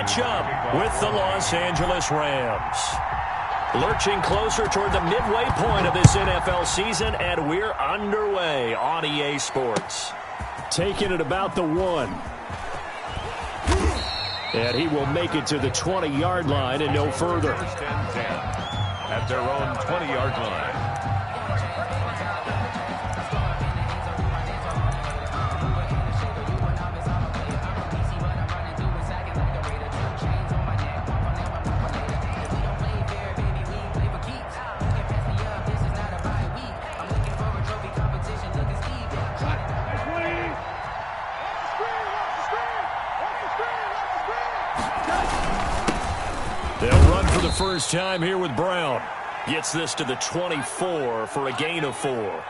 matchup with the Los Angeles Rams. Lurching closer toward the midway point of this NFL season, and we're underway on EA Sports. Taking it about the 1. And he will make it to the 20-yard line and no further. First and 10 at their own 20-yard line. They'll run for the first time here with Brown. Gets this to the 24 for a gain of 4.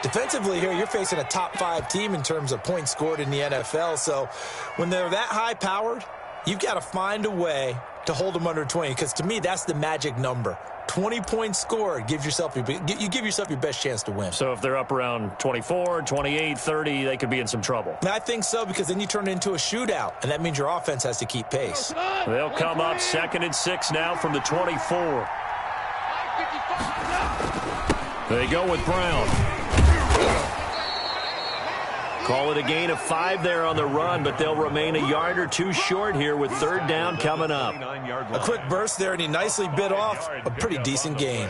Defensively here, you're facing a top 5 team in terms of points scored in the NFL. So when they're that high-powered, you've got to find a way to hold them under 20. Because to me, that's the magic number. 20 points scored, you give yourself your best chance to win. So if they're up around 24, 28, 30, they could be in some trouble. I think so, because then you turn it into a shootout, and that means your offense has to keep pace. They'll come up 2nd and 6 now from the 24. They go with Brown. Call it a gain of 5 there on the run, but they'll remain a yard or 2 short here with 3rd down coming up. A quick burst there, and he nicely bit off a pretty decent gain.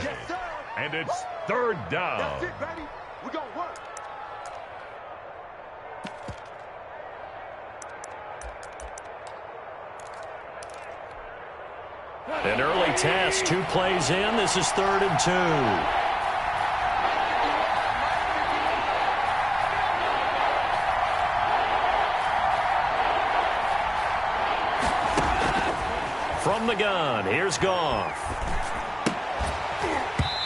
And it's 3rd down. An early test, 2 plays in. This is 3rd and 2. From the gun, here's Goff.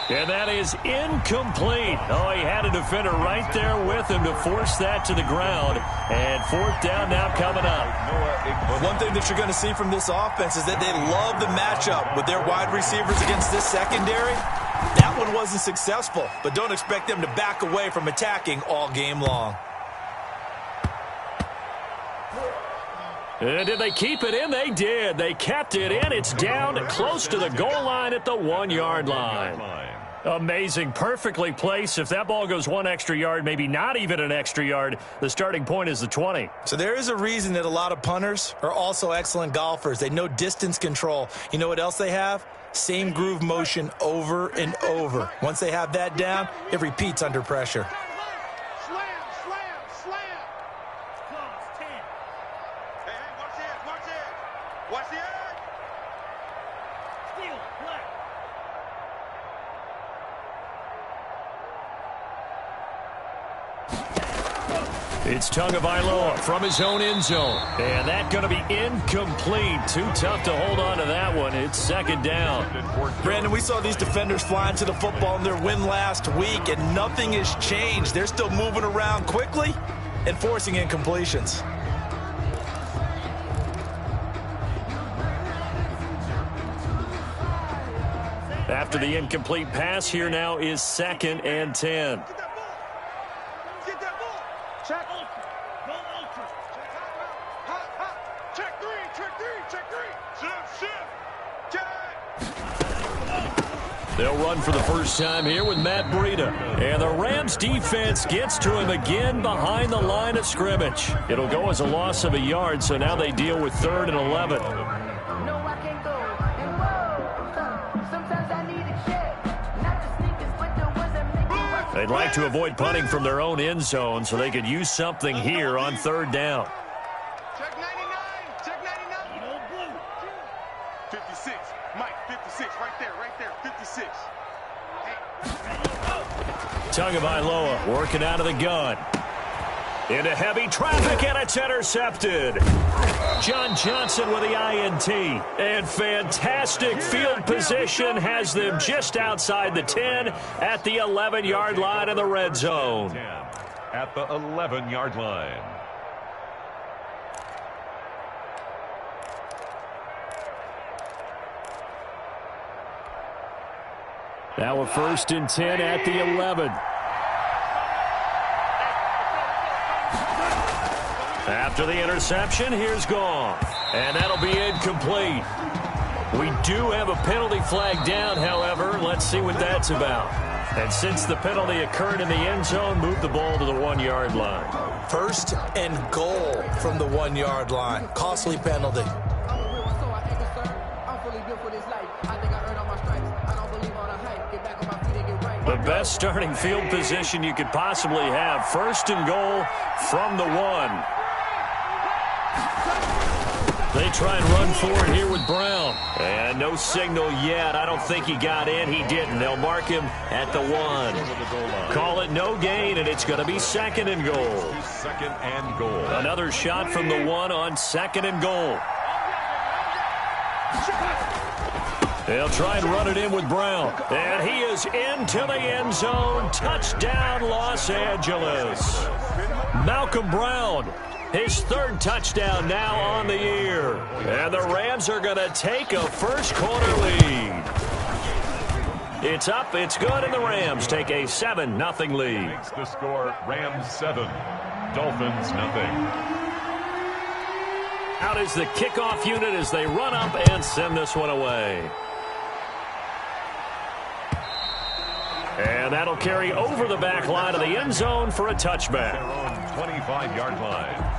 And that is incomplete. Oh, he had a defender right there with him to force that to the ground. And 4th down now coming up. One thing that you're going to see from this offense is that they love the matchup with their wide receivers against this secondary. That one wasn't successful, but don't expect them to back away from attacking all game long. Did they keep it in? They did. They kept it in. It's down close to the goal line at the 1-yard line. Amazing. Perfectly placed. If that ball goes 1 extra yard, maybe not even an extra yard, the starting point is the 20. So there is a reason that a lot of punters are also excellent golfers. They know distance control. You know what else they have? Same groove motion over and over. Once they have that down, it repeats under pressure. It's Tagovailoa from his own end zone. And that's going to be incomplete. Too tough to hold on to that one. It's 2nd down. Brandon, we saw these defenders flying to the football in their win last week, and nothing has changed. They're still moving around quickly and forcing incompletions. After the incomplete pass, here now is 2nd and 10. Check. Go ultra. Check 3. Check 3. Shift. They'll run for the first time here with Matt Breida. And the Rams defense gets to him again behind the line of scrimmage. It'll go as a loss of a yard, so now they deal with 3rd and 11. They'd like to avoid punting from their own end zone so they could use something here on 3rd down. Check 99. Check 99. 56. Mike, 56. Right there. 56. Tagovailoa working out of the gun. Into heavy traffic, and it's intercepted. John Johnson with the INT. And fantastic field position has them just outside the 10 at the 11-yard line in the red zone. At the 11-yard line. Now a 1st and 10 at the 11. After the interception, here's Goff. And that'll be incomplete. We do have a penalty flag down, however. Let's see what that's about. And since the penalty occurred in the end zone, move the ball to the 1-yard line. 1st and goal from the 1-yard line. Costly penalty. The best starting field position you could possibly have. 1st and goal from the 1. They try and run for it here with Brown. And no signal yet. I don't think he got in. He didn't. They'll mark him at the 1. Call it no gain, and it's going to be 2nd and goal. 2nd and goal. Another shot from the 1 on 2nd and goal. They'll try and run it in with Brown. And he is into the end zone. Touchdown, Los Angeles. Malcolm Brown. His 3rd touchdown now on the year. And the Rams are going to take a first-quarter lead. It's up, it's good, and the Rams take a 7-0 lead. Makes the score Rams 7, Dolphins 0. Out is the kickoff unit as they run up and send this one away. And that'll carry over the back line of the end zone for a touchback. Their own 25-yard line.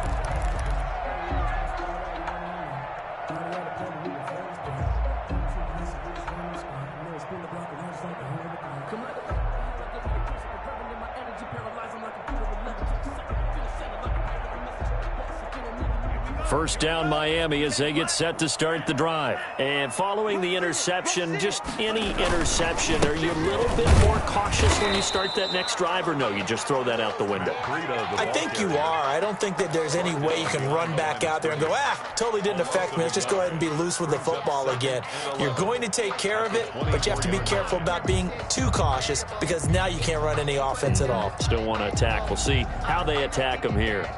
First down, Miami, as they get set to start the drive. And following the interception, just any interception, are you a little bit more cautious when you start that next drive, or no, you just throw that out the window? I think you are. I don't think that there's any way you can run back out there and go, totally didn't affect me. Let's just go ahead and be loose with the football again. You're going to take care of it, but you have to be careful about being too cautious because now you can't run any offense at all. Still want to attack. We'll see how they attack them here.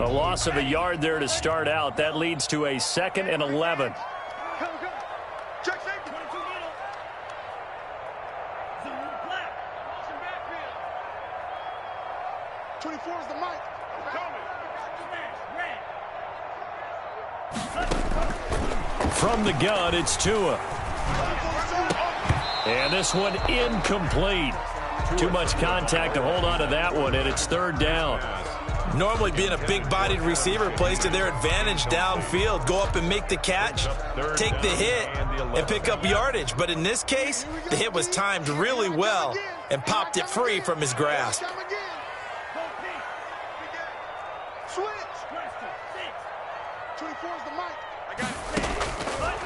A loss of a yard there to start out. That leads to a 2nd and 11. Check safety. 24 is the mic. From the gun, it's Tua. And this one incomplete. Too much contact to hold on to that one, and it's 3rd down. Normally being a big-bodied receiver plays to their advantage downfield. Go up and make the catch, take the hit, and pick up yardage. But in this case, the hit was timed really well and popped it free from his grasp.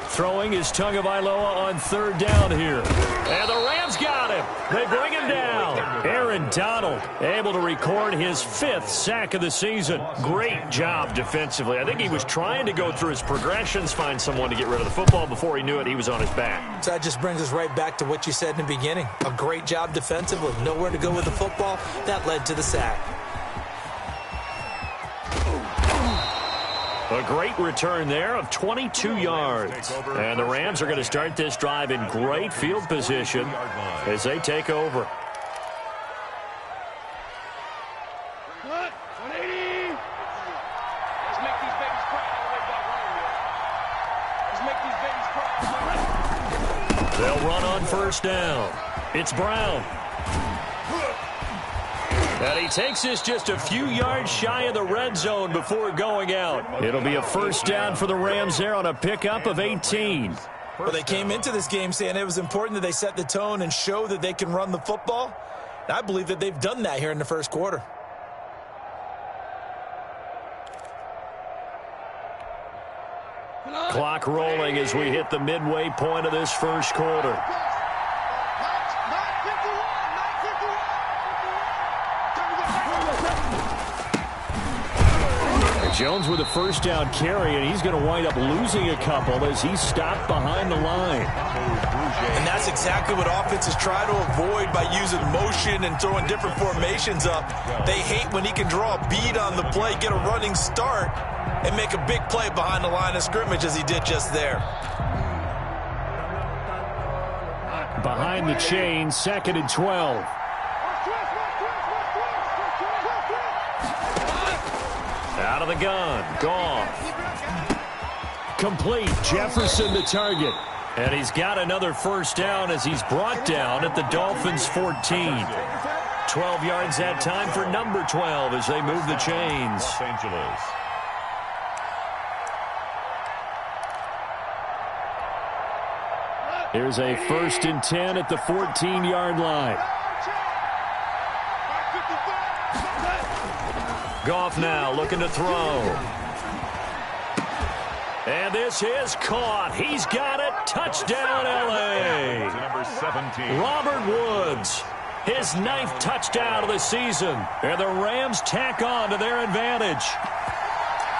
Throwing is Tagovailoa on 3rd down here. And the Rams got him. They bring him down. Aaron Donald able to record his 5th sack of the season. Great job defensively. I think he was trying to go through his progressions, find someone to get rid of the football. Before he knew it, he was on his back. So that just brings us right back to what you said in the beginning. A great job defensively. Nowhere to go with the football. That led to the sack. A great return there of 22 yards. And the Rams are going to start this drive in great field position as they take over. They'll run on 1st down. It's Brown. And he takes this just a few yards shy of the red zone before going out. It'll be a 1st down for the Rams there on a pickup of 18. Well, they came into this game saying it was important that they set the tone and show that they can run the football. And I believe that they've done that here in the 1st quarter. Clock rolling as we hit the midway point of this 1st quarter. Jones with a 1st down carry, and he's going to wind up losing a couple as he's stopped behind the line. And that's exactly what offenses try to avoid by using motion and throwing different formations up. They hate when he can draw a bead on the play, get a running start, and make a big play behind the line of scrimmage as he did just there. Behind the chain, 2nd and 12. Out of the gun. Goff. Complete. Jefferson the target. And he's got another first down as he's brought down at the Dolphins' 14. 12 yards that time for number 12 as they move the chains. Los Angeles. Here's a 1st and 10 at the 14-yard line. Goff now looking to throw. And this is caught. He's got it. Touchdown, L.A. Number 17. Robert Woods, his 9th touchdown of the season. And the Rams tack on to their advantage.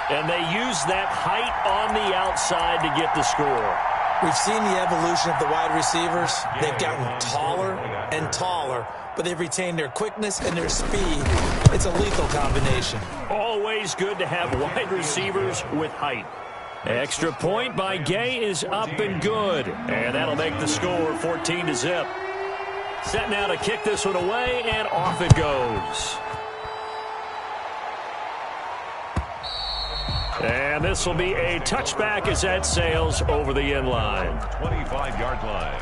And they use that height on the outside to get the score. We've seen the evolution of the wide receivers. They've gotten taller and taller, but they've retained their quickness and their speed. It's a lethal combination. Always good to have wide receivers with height. Extra point by Gay is up and good. And that'll make the score 14-0. Set now to kick this one away, and off it goes. And this will be a touchback as that sails over the end line. 25-yard line.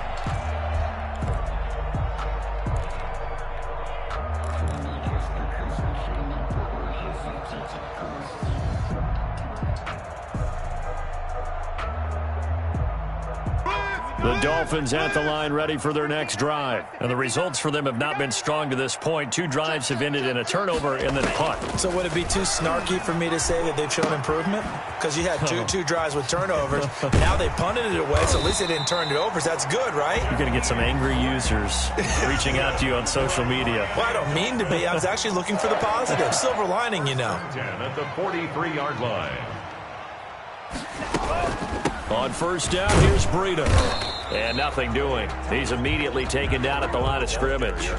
The Dolphins at the line ready for their next drive. And the results for them have not been strong to this point. 2 drives have ended in a turnover and then punt. So would it be too snarky for me to say that they've shown improvement? Because you had two drives with turnovers. Now they punted it away, so at least they didn't turn it over. So that's good, right? You're going to get some angry users reaching out to you on social media. Well, I don't mean to be. I was actually looking for the positive. Silver lining, you know. 10 at the 43-yard line. On first down, here's Breida. And nothing doing. He's immediately taken down at the line of scrimmage.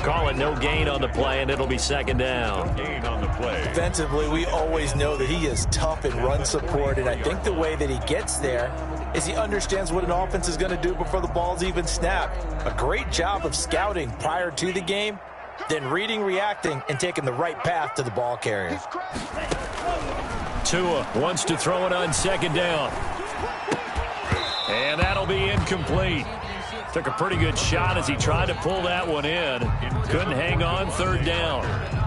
Call it no gain on the play, and it'll be 2nd down. Gain on the play. Defensively, we always know that he is tough in run support, and I think the way that he gets there is he understands what an offense is going to do before the ball's even snapped. A great job of scouting prior to the game, then reading, reacting, and taking the right path to the ball carrier. Tua wants to throw it on 2nd down. And that'll be incomplete. Took a pretty good shot as he tried to pull that one in. Couldn't hang on 3rd down.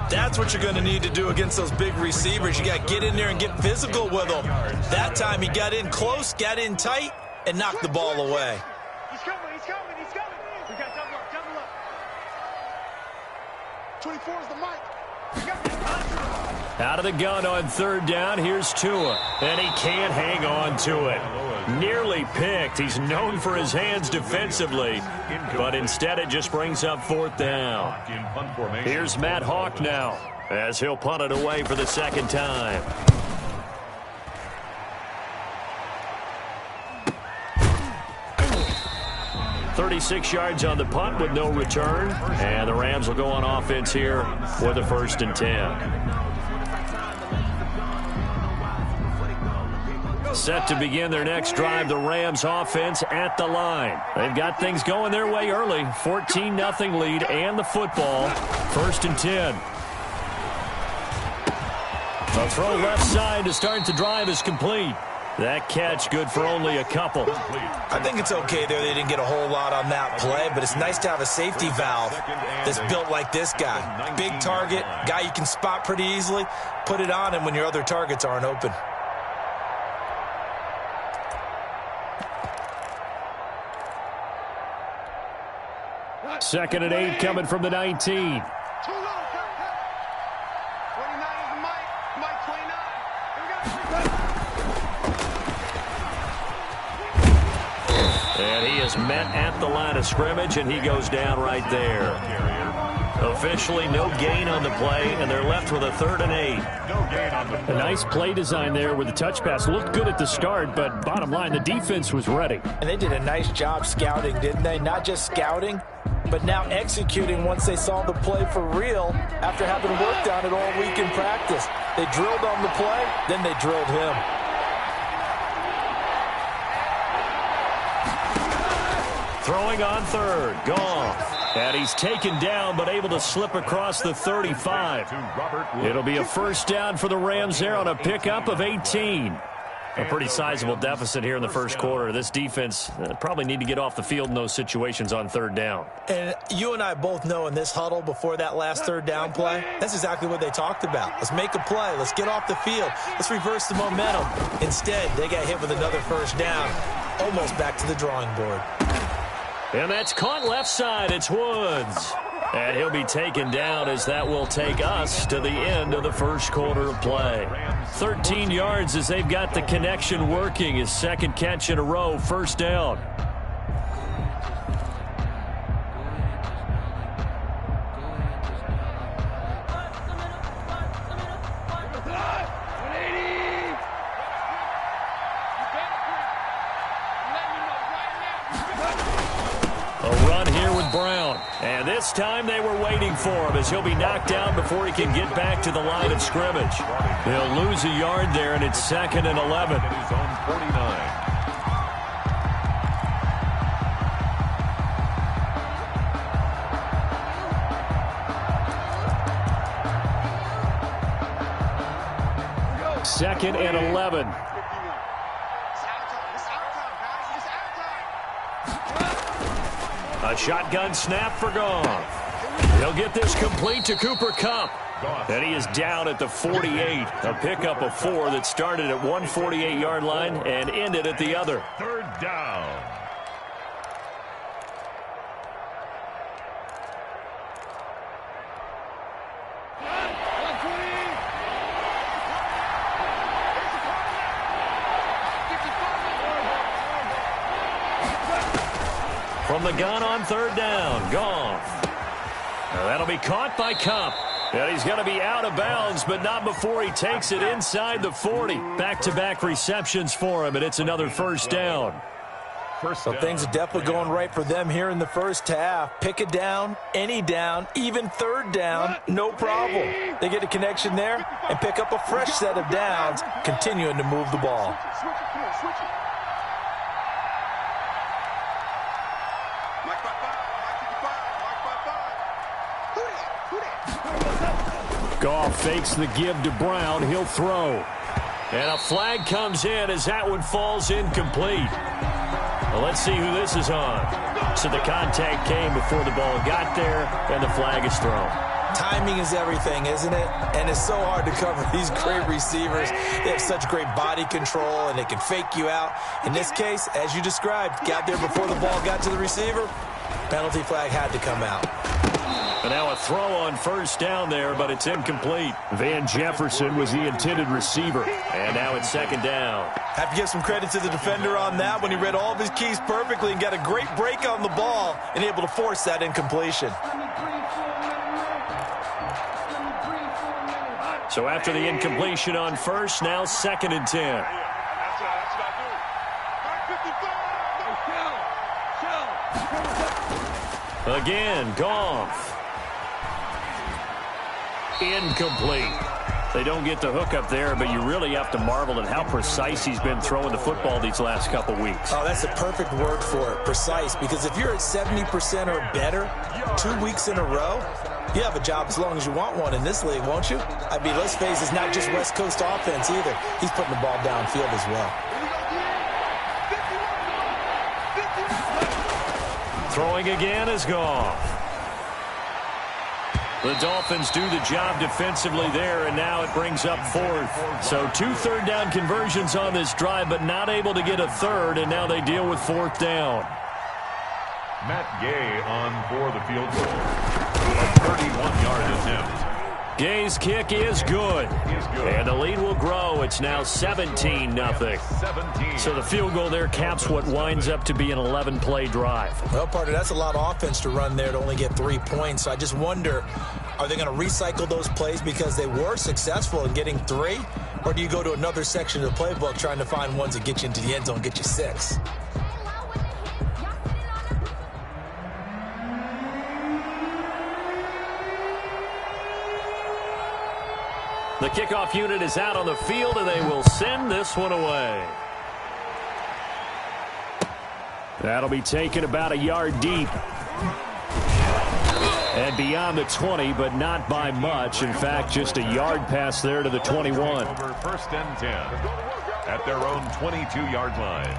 That's what you're going to need to do against those big receivers. You got to get in there and get physical with them. That time he got in close, got in tight, and knocked the ball away. He's coming, he's coming, he's coming. We got double up, double up. 24 is the mic. Out of the gun on 3rd down, here's Tua. And he can't hang on to it. Nearly picked. He's known for his hands defensively, but instead it just brings up 4th down. Here's Matt Hawk now, as he'll punt it away for the 2nd time. .36 yards on the punt with no return. And the Rams will go on offense here with a 1st and 10. Set to begin their next drive, the Rams offense at the line. They've got things going their way early. 14-0 lead and the football. 1st and 10. A throw left side to start the drive is complete. That catch good for only a couple. I think it's okay there. They didn't get a whole lot on that play, but it's nice to have a safety valve that's built like this guy. Big target, guy you can spot pretty easily. Put it on him when your other targets aren't open. Second and 8 coming from the 19. Too low, 29 is the mic. Mic 29. And he is met at the line of scrimmage, and he goes down right there. Officially no gain on the play, and they're left with a 3rd and 8. A nice play design there with the touch pass. Looked good at the start, but bottom line, the defense was ready. And they did a nice job scouting, didn't they? Not just scouting, but now executing once they saw the play for real after having worked on it all week in practice. They drilled on the play, then they drilled him. Throwing on 3rd. Goff. And he's taken down but able to slip across the 35. It'll be a first down for the Rams there on a pickup of 18. A pretty sizable deficit here in the first quarter. This defense probably need to get off the field in those situations on third down. And you and I both know in this huddle before that last third down play, that's exactly what they talked about. Let's make a play. Let's get off the field. Let's reverse the momentum. Instead, they got hit with another first down, almost back to the drawing board. And that's caught left side. It's Woods. And he'll be taken down as that will take us to the end of the first quarter of play. 13 yards as they've got the connection working. His second catch in a row, first down. And this time they were waiting for him as he'll be knocked down before he can get back to the line of scrimmage. He'll lose a yard there, and it's 2nd and 11. His own 49. Second and 11. A shotgun snap for Goff. He'll get this complete to Cooper Kupp. And he is down at the 48. A pickup of 4 that started at one 48-yard line and ended at the other. Third down. From the gun on third down, Goff. Now that'll be caught by Kupp. And he's going to be out of bounds, but not before he takes it inside the 40. Back-to-back receptions for him, and it's another first down. So things are definitely going right for them here in the first half. Pick it down, any down, even third down, no problem. They get a connection there and pick up a fresh set of downs, continuing to move the ball. Goff fakes the give to Brown. He'll throw. And a flag comes in as that one falls incomplete. Well, let's see who this is on. So the contact came before the ball got there, and the flag is thrown. Timing is everything, isn't it? And it's so hard to cover these great receivers. They have such great body control, and they can fake you out. In this case, as you described, got there before the ball got to the receiver. Penalty flag had to come out. And now a throw on first down there, but it's incomplete. Van Jefferson was the intended receiver. And now it's second down. Have to give some credit to the defender on that when he read all of his keys perfectly and got a great break on the ball and able to force that incompletion. So after the incompletion on first, now 2nd and 10. Again, Goff. Incomplete. They don't get the hook up there, but you really have to marvel at how precise he's been throwing the football these last couple weeks. Oh, that's a perfect word for it, precise, because if you're at 70% or better 2 weeks in a row, you have a job as long as you want one in this league, won't you? I mean, let's face it, it's not just West Coast offense either. He's putting the ball downfield as well. Throwing again is Goff. The Dolphins do the job defensively there, and now it brings up 4th. So 2 third down conversions on this drive, but not able to get a third, and now they deal with 4th down. Matt Gay on for the field goal. A 31-yard attempt. Gay's kick is good. And the lead will grow. It's now 17-0. So the field goal there caps what winds up to be an 11-play drive. Well, partner, that's a lot of offense to run there to only get 3 points. So I just wonder, are they going to recycle those plays because they were successful in getting 3? Or do you go to another section of the playbook trying to find ones that get you into the end zone and get you 6? The kickoff unit is out on the field, and they will send this one away. That'll be taken about a yard deep. And beyond the 20, but not by much. In fact, just a yard pass there to the 21. Over 1st and 10 at their own 22-yard line.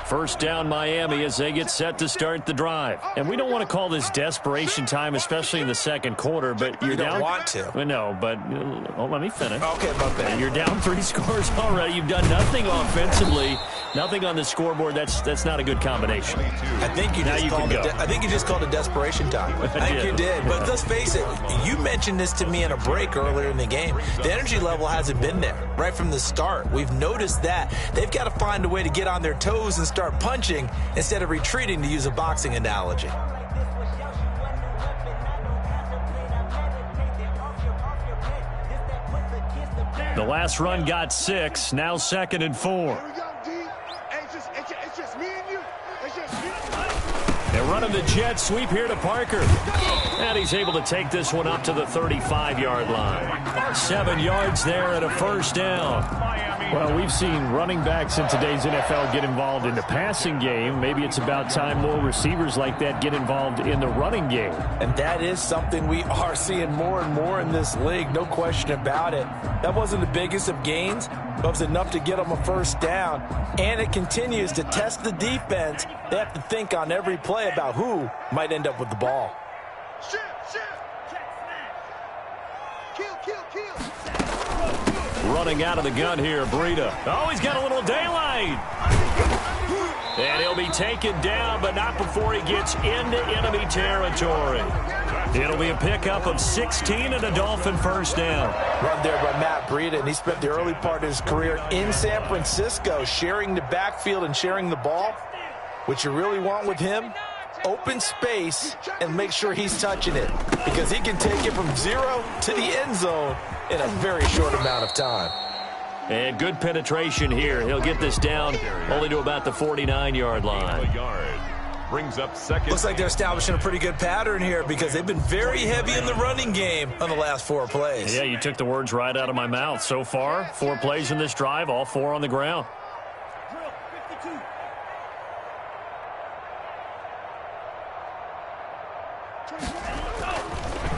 First down Miami as they get set to start the drive. And we don't want to call this desperation time, especially in the second quarter, but you're down. You don't want to. No, but let me finish. Okay, my bad. You're down 3 scores already. You've done nothing offensively, nothing on the scoreboard. That's not a good combination. I think you just called it desperation time. I think you did. But let's face it, you mentioned this to me in a break earlier in the game. The energy level hasn't been there right from the start. We've noticed that. They've got to find a way to get on their toes and start punching instead of retreating, to use a boxing analogy. The last run got 6, now 2nd and 4. They're running the jet sweep here to Parker. And he's able to take this one up to the 35-yard line. 7 yards there and a first down. Well, we've seen running backs in today's NFL get involved in the passing game. Maybe it's about time more receivers like that get involved in the running game. And that is something we are seeing more and more in this league, no question about it. That wasn't the biggest of gains, but it was enough to get them a first down. And it continues to test the defense. They have to think on every play about who might end up with the ball. Running out of the gun here, Breida. Oh, he's got a little daylight. And he'll be taken down, but not before he gets into enemy territory. It'll be a pickup of 16 and a Dolphin first down. Run there by Matt Breida, and he spent the early part of his career in San Francisco sharing the backfield and sharing the ball. What you really want with him, open space and make sure he's touching it, because he can take it from 0 to the end zone in a very short amount of time. And good penetration here. He'll get this down only to about the 49-yard line. Brings up 2nd. Looks like they're establishing a pretty good pattern here, because they've been very heavy in the running game on the last 4 plays. Yeah, you took the words right out of my mouth. So far, 4 plays in this drive, all 4 on the ground.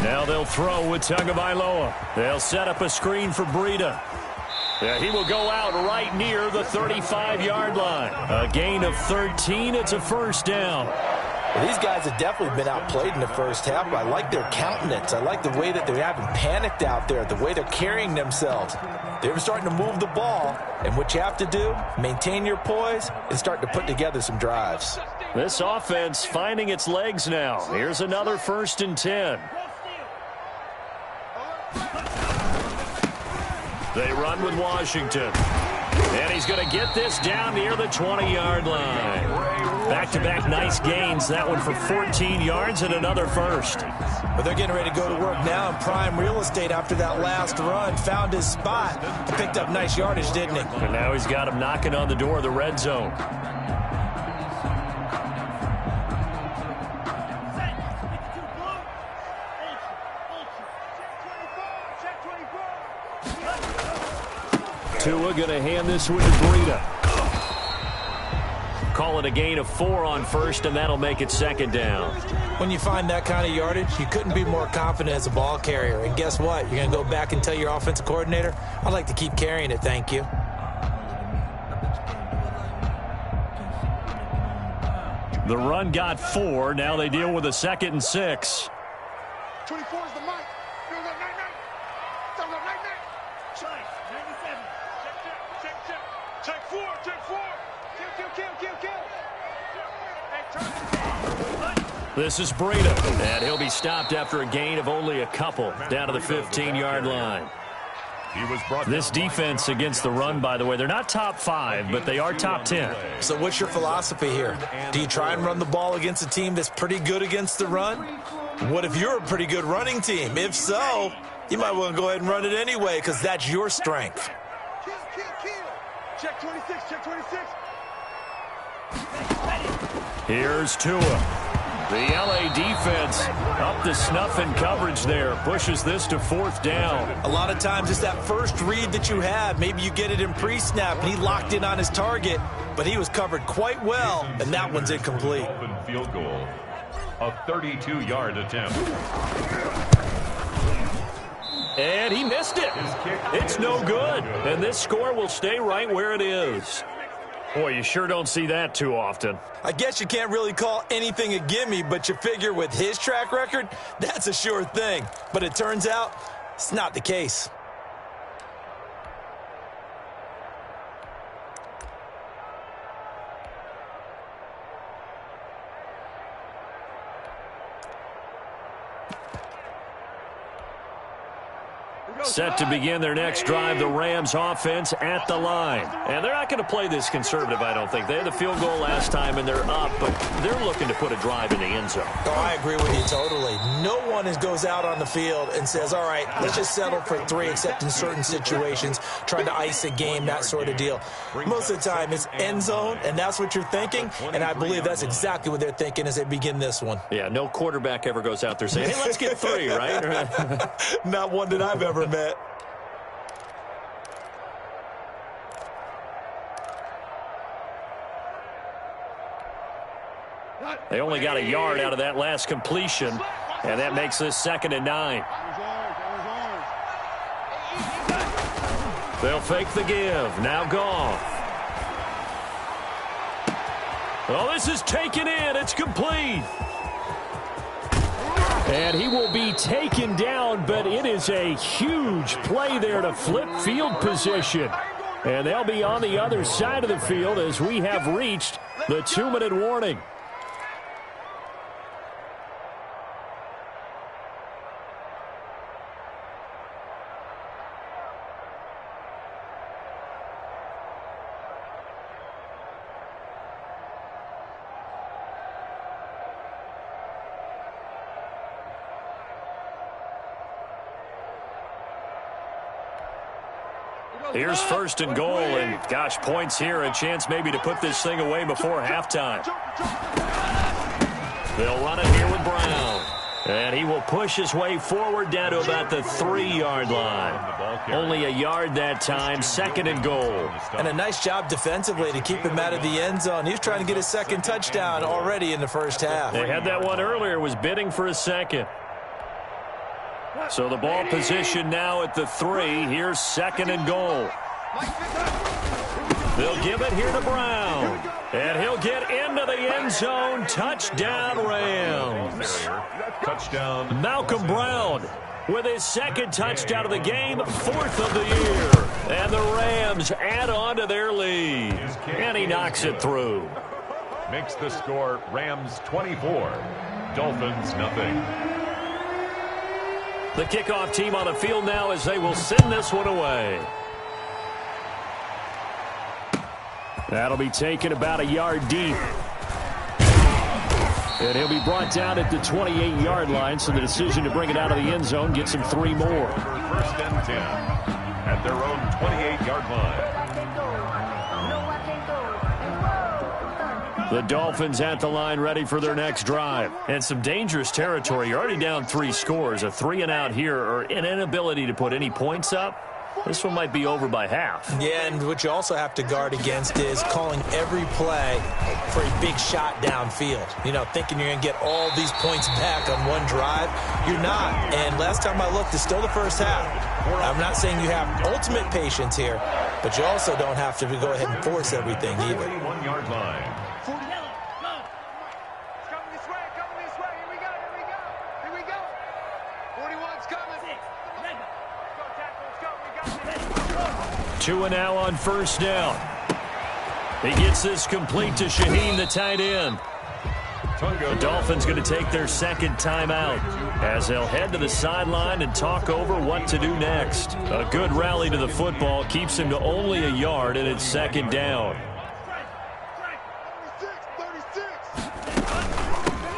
Now they'll throw with Tagovailoa. They'll set up a screen for Breida. Yeah, he will go out right near the 35-yard line. A gain of 13. It's a first down. Well, these guys have definitely been outplayed in the first half. I like their countenance. I like the way that they haven't panicked out there, the way they're carrying themselves. They're starting to move the ball, and what you have to do, maintain your poise and start to put together some drives. This offense finding its legs now. Here's another 1st and 10. They run with Washington. And he's going to get this down near the 20-yard line. Back-to-back nice gains. That one for 14 yards and another first. But they're getting ready to go to work now in prime real estate after that last run. Found his spot. Picked up nice yardage, didn't he? And now he's got him knocking on the door of the red zone. Tua going to hand this one to Breida. Call it a gain of 4 on first, and that'll make it 2nd down. When you find that kind of yardage, you couldn't be more confident as a ball carrier. And guess what? You're going to go back and tell your offensive coordinator, I'd like to keep carrying it, thank you. The run got 4. Now they deal with a 2nd and 6. 24 is the mic. Check 4. Kill. This is Breida, and he'll be stopped after a gain of only a couple, down to the 15-yard line. This defense against the run, by the way, they're not top 5, but they are top 10. So what's your philosophy here? Do you try and run the ball against a team that's pretty good against the run? What if you're a pretty good running team? If so, you might want to go ahead and run it anyway, because that's your strength. Kill. Check 26. Here's Tua. The LA defense up the snuff in coverage there. Pushes this to 4th down. A lot of times it's that first read that you have. Maybe you get it in pre-snap, and he locked in on his target, but he was covered quite well, and that one's incomplete. Open field goal. A 32-yard attempt. And he missed it. It's no good. And this score will stay right where it is. Boy, you sure don't see that too often. I guess you can't really call anything a gimme, but you figure with his track record, that's a sure thing. But it turns out it's not the case. Set to begin their next drive, the Rams offense at the line. And they're not going to play this conservative, I don't think. They had the field goal last time, and they're up, but they're looking to put a drive in the end zone. Oh, I agree with you totally. No one goes out on the field and says, all right, let's just settle for 3, except in certain situations, trying to ice a game, that sort of deal. Most of the time, it's end zone, and that's what you're thinking, and I believe that's exactly what they're thinking as they begin this one. Yeah, no quarterback ever goes out there saying, hey, let's get 3, right? Not one that I've ever met. They only got a yard out of that last completion, and that makes this 2nd and 9. They'll fake the give. Now Goff. Oh, this is taken in. It's complete. And he will be taken down, but it is a huge play there to flip field position. And they'll be on the other side of the field as we have reached the 2-minute warning. Here's 1st and goal, and gosh, points here, a chance maybe to put this thing away before halftime. They'll run it here with Brown, and he will push his way forward down to about the 3-yard line. Only a yard that time, 2nd and goal. And a nice job defensively to keep him out of the end zone. He was trying to get his 2nd touchdown already in the first half. They had that one earlier, was bidding for a 2nd. So the ball position now at the 3. Here's 2nd and goal. They'll give it here to Brown. And he'll get into the end zone. Touchdown, Rams. Touchdown. Malcolm Brown with his 2nd touchdown of the game, 4th of the year. And the Rams add on to their lead. And he knocks it through. Makes the score Rams 24, Dolphins nothing. The kickoff team on the field now as they will send this one away. That'll be taken about a yard deep. And he'll be brought down at the 28-yard line, so the decision to bring it out of the end zone gets him 3 more. 1st and 10 at their own 28-yard line. The Dolphins at the line ready for their next drive. And some dangerous territory. You're already down 3 scores. A 3-and-out here or an inability to put any points up. This one might be over by half. Yeah, and what you also have to guard against is calling every play for a big shot downfield. You know, thinking you're going to get all these points back on one drive. You're not. And last time I looked, it's still the first half. I'm not saying you have ultimate patience here, but you also don't have to go ahead and force everything either. 21-yard line. Two and now on 1st down. He gets this complete to Shaheen, the tight end. The Dolphins going to take their 2nd timeout as they'll head to the sideline and talk over what to do next. A good rally to the football keeps him to only a yard, and it's 2nd down.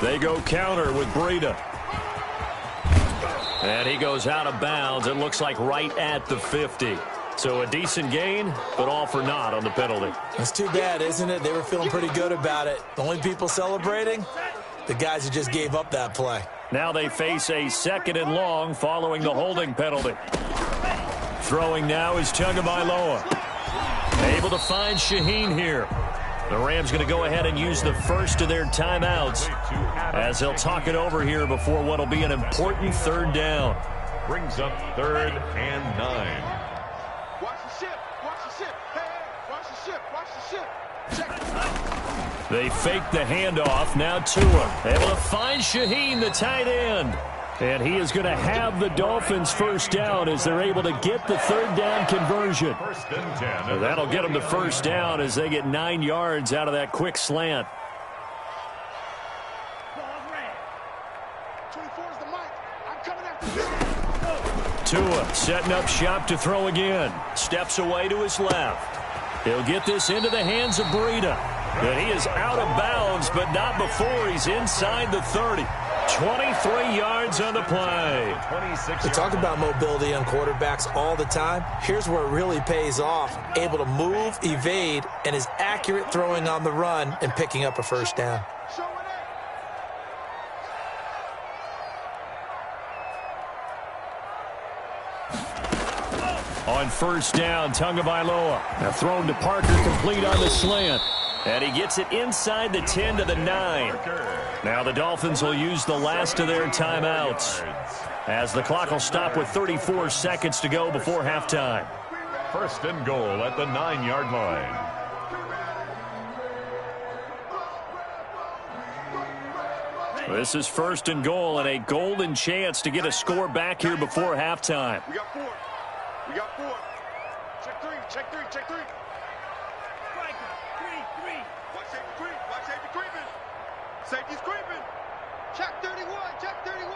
They go counter with Breida. And he goes out of bounds. It looks like right at the 50. So a decent gain, but all for naught on the penalty. It's too bad, isn't it? They were feeling pretty good about it. The only people celebrating, the guys who just gave up that play. Now they face a 2nd and long following the holding penalty. Throwing now is Tagovailoa. Able to find Shaheen here. The Rams going to go ahead and use the first of their timeouts as they'll talk it over here before what will be an important 3rd down. Brings up 3rd and 9. Watch the ship. Watch the ship. Hey, watch the ship. Watch the ship. Check. They fake the handoff. Now Tua able to find Shaheen, the tight end. And he is going to have the Dolphins first down as they're able to get the 3rd down conversion. 1st and 10. That'll get them the first down as they get 9 yards out of that quick slant. 24's the mic. I'm coming after you. Tua setting up shop to throw again. Steps away to his left. He'll get this into the hands of Breida. And he is out of bounds, but not before he's inside the 30. 23 yards on the play. We talk about mobility on quarterbacks all the time. Here's where it really pays off. Able to move, evade, and is accurate throwing on the run and picking up a first down. On 1st down, Tagovailoa. Now thrown to Parker, complete on the slant. And he gets it inside the 10 to the 9. Now the Dolphins will use the last of their timeouts as the clock will stop with 34 seconds to go before halftime. 1st and goal at the 9-yard line. This is 1st and goal and a golden chance to get a score back here before halftime. We got 4. We got 4. Check 3. Check 3. Check 3. Watch safety creeping. Safety's creeping. Check 31. Check 31.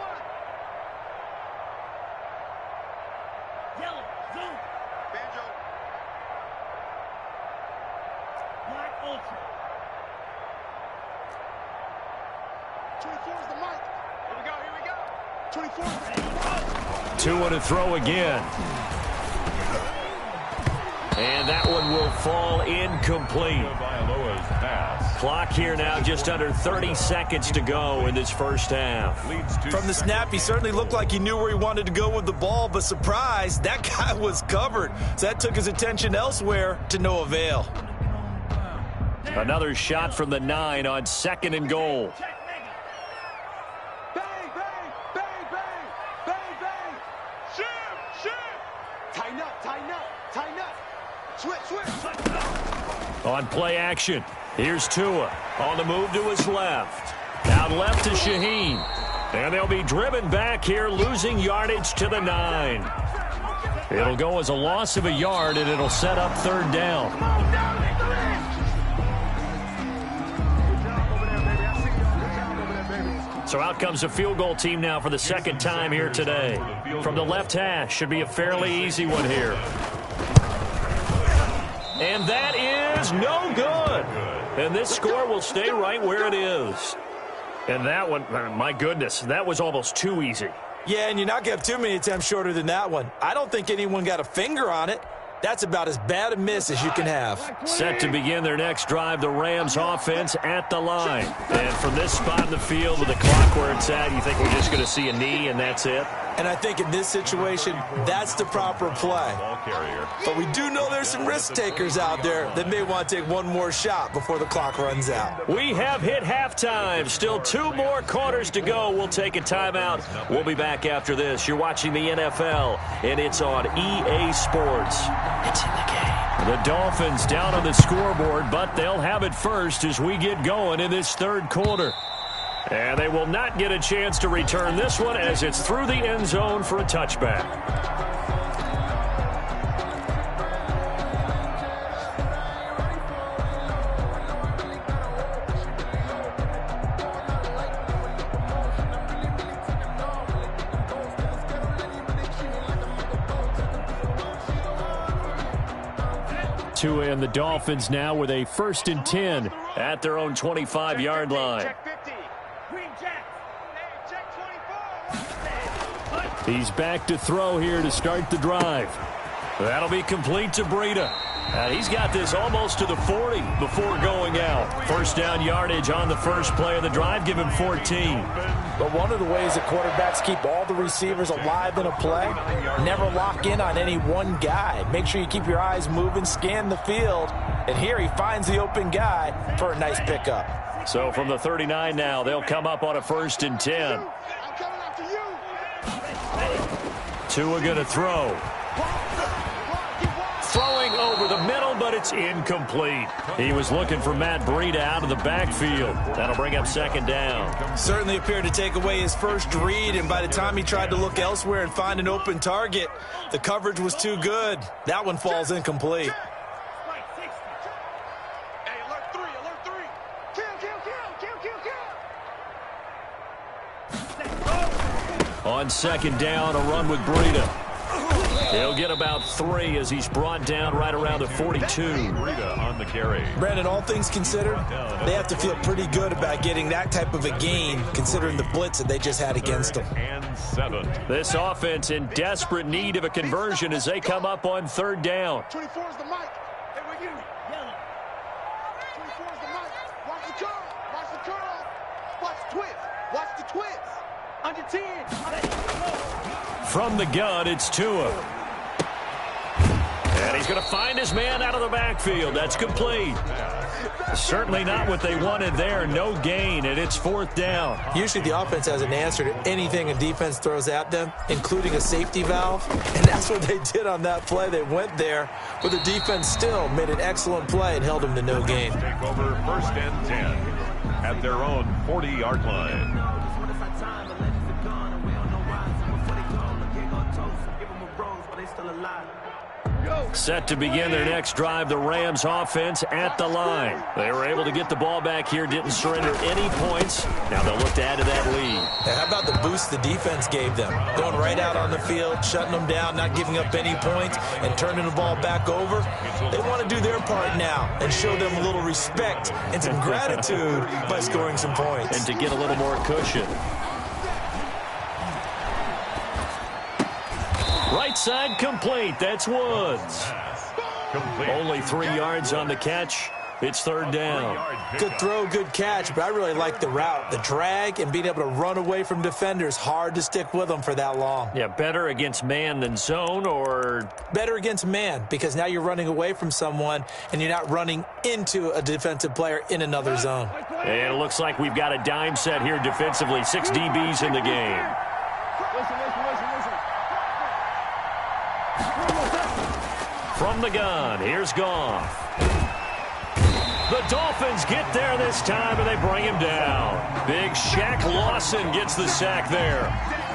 Yellow. Zoom. Banjo. Black Ultra. 24 is the mic. Here we go. Here we go. 24. Tua to throw again. And that one will fall incomplete. Clock here now, just under 30 seconds to go in this first half. From the snap, he certainly looked like he knew where he wanted to go with the ball, but surprise, that guy was covered. So that took his attention elsewhere to no avail. Another shot from the 9 on 2nd and goal. Bang, bang, bang, bang, bang, bang. Shim. Tighten up, tighten up, tighten up. Switch. On play action, here's Tua on the move to his left. Out left to Shaheen. And they'll be driven back here, losing yardage to the 9. It'll go as a loss of a yard, and it'll set up 3rd down. So out comes the field goal team now for the 2nd time here today. From the left hash, should be a fairly easy one here. And that is no good. And this score will stay right where it is. And that one, my goodness, that was almost too easy. Yeah, and you're not going to have too many attempts shorter than that one. I don't think anyone got a finger on it. That's about as bad a miss as you can have. Set to begin their next drive, the Rams offense at the line. And from this spot in the field with the clock where it's at, you think we're just going to see a knee and that's it? And I think in this situation, that's the proper play. But we do know there's some risk takers out there that may want to take one more shot before the clock runs out. We have hit halftime. Still 2 more quarters to go. We'll take a timeout. We'll be back after this. You're watching the NFL, and it's on EA Sports. It's in the game. The Dolphins down on the scoreboard, but they'll have it first as we get going in this 3rd quarter. And they will not get a chance to return this one as it's through the end zone for a touchback. Tua and the Dolphins now with a 1st and 10 at their own 25-yard line. Check 50. Green Jack. Hey, check 24. He's back to throw here to start the drive. That'll be complete to Breida. He's got this almost to the 40 before going out. First down yardage on the first play of the drive. Give him 14. But one of the ways that quarterbacks keep all the receivers alive in a play, never lock in on any one guy. Make sure you keep your eyes moving, scan the field. And here he finds the open guy for a nice pickup. So from the 39 now, they'll come up on a 1st and 10. Tua going to throw. Throwing over the middle, but it's incomplete. He was looking for Matt Breida out of the backfield. That'll bring up 2nd down. Certainly appeared to take away his first read, and by the time he tried to look elsewhere and find an open target, the coverage was too good. That one falls incomplete. Hey, alert 3, alert 3. Kill. On 2nd down, a run with Breida. He'll get about 3 as he's brought down right around the 42. Breida on the carry. Brandon, all things considered, they have to feel pretty good about getting that type of a gain, considering the blitz that they just had against them. And 7. This offense in desperate need of a conversion as they come up on 3rd down. 24 is the mic. Hey, where you? Yellow. 24 is the mic. Watch the curl. Watch the curl. Watch the twist. Watch the twist. Under 10. From the gun, it's Tua. And he's going to find his man out of the backfield. That's complete. Certainly not what they wanted there. No gain, and it's 4th down. Usually the offense has an answer to anything a defense throws at them, including a safety valve. And that's what they did on that play. They went there, but the defense still made an excellent play and held them to no gain. Take over 1st and 10 at their own 40-yard line. Set to begin their next drive, the Rams offense at the line. They were able to get the ball back here, didn't surrender any points. Now they'll look to add to that lead. Now, how about the boost the defense gave them? Going right out on the field, shutting them down, not giving up any points, and turning the ball back over. They want to do their part now and show them a little respect and some gratitude by scoring some points. And to get a little more cushion. Right side complete. That's Woods. Complete. Only 3 yards on the catch. It's 3rd down. Good throw, good catch, but I really like the route. The drag and being able to run away from defenders. Hard to stick with them for that long. Yeah, better against man than zone, or? Better against man, because now you're running away from someone and you're not running into a defensive player in another zone. And it looks like we've got a dime set here defensively. 6 DBs in the game. Listen. From the gun, here's Goff. The Dolphins get there this time, and they bring him down. Big Shaq Lawson gets the sack there.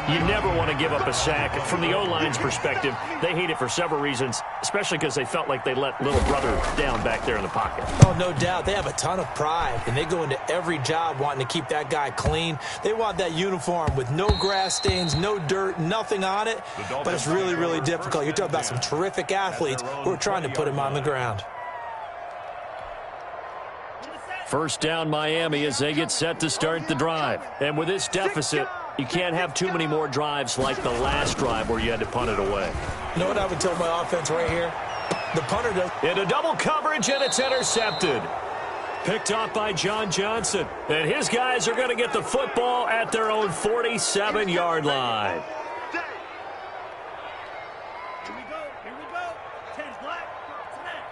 You never want to give up a sack. From the O-line's perspective, they hate it for several reasons, especially because they felt like they let little brother down back there in the pocket. Oh, no doubt. They have a ton of pride, and they go into every job wanting to keep that guy clean. They want that uniform with no grass stains, no dirt, nothing on it, but it's really, really difficult. You're talking about some terrific athletes who are trying to put him on the ground. First down, Miami, as they get set to start the drive. And with this deficit, you can't have too many more drives like the last drive where you had to punt it away. You know what I would tell my offense right here? The punter does. Into double coverage, and it's intercepted. Picked off by John Johnson. And his guys are going to get the football at their own 47-yard line. Here we go. 10's black. Smack.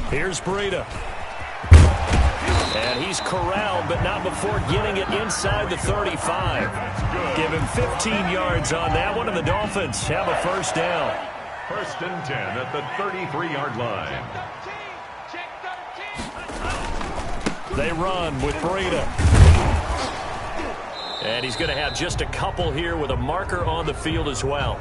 Here's Breida. And he's corralled, but not before getting it inside the 35. Give him 15 yards on that one, and the Dolphins have a first down. 1st and 10 at the 33-yard line. They run with Breida. And he's going to have just a couple here with a marker on the field as well.